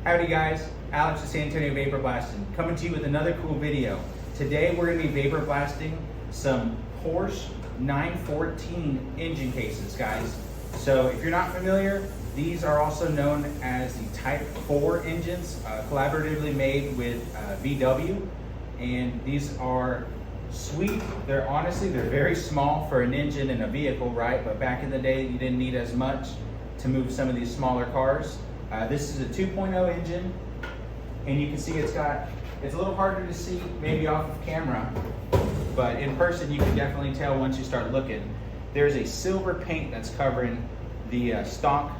Howdy guys, Alex with San Antonio Vapor Blasting, coming to you with another cool video. Today we're going to be vapor blasting some Porsche 914 engine cases, guys. So if you're not familiar, these are also known as the Type 4 engines, collaboratively made with VW, and these are sweet. They're very small for an engine in a vehicle, right? But back in the day, you didn't need as much to move some of these smaller cars. This is a 2.0 engine, and you can see it's a little harder to see maybe off of camera, but in person you can definitely tell once you start looking. There's a silver paint that's covering the stock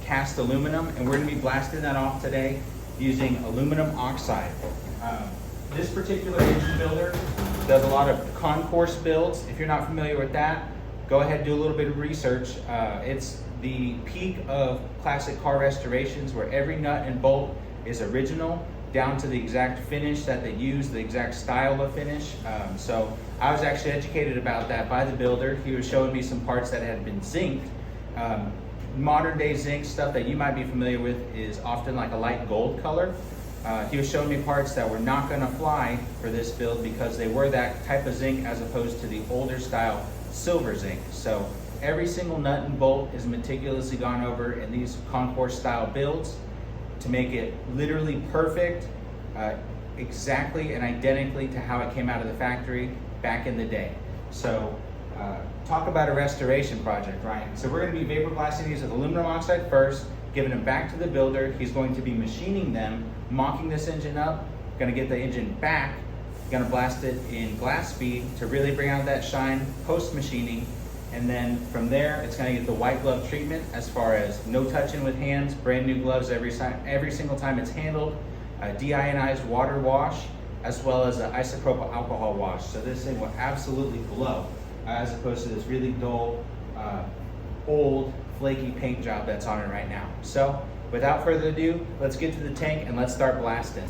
cast aluminum, and we're going to be blasting that off today using aluminum oxide. This particular engine builder does a lot of concourse builds. If you're not familiar with that, go ahead and do a little bit of research. It's the peak of classic car restorations where every nut and bolt is original down to the exact finish that they use, the exact style of finish. So I was actually educated about that by the builder. He was showing me some parts that had been zinced. Modern day zinc stuff that you might be familiar with is often like a light gold color. He was showing me parts that were not going to fly for this build because they were that type of zinc as opposed to the older style silver zinc. So every single nut and bolt is meticulously gone over in these concourse style builds to make it literally perfect, exactly and identically to how it came out of the factory back in the day. So talk about a restoration project, Ryan. So we're going to be vapor blasting these with aluminum oxide first, giving them back to the builder. He's going to be machining them, mocking this engine up, going to get the engine back, going to blast it in glass bead to really bring out that shine post machining. And then from there, it's going to get the white glove treatment as far as no touching with hands, brand new gloves every single time it's handled, a deionized water wash, as well as an isopropyl alcohol wash. So this thing will absolutely glow as opposed to this really dull, old, flaky paint job that's on it right now. So without further ado, let's get to the tank and let's start blasting.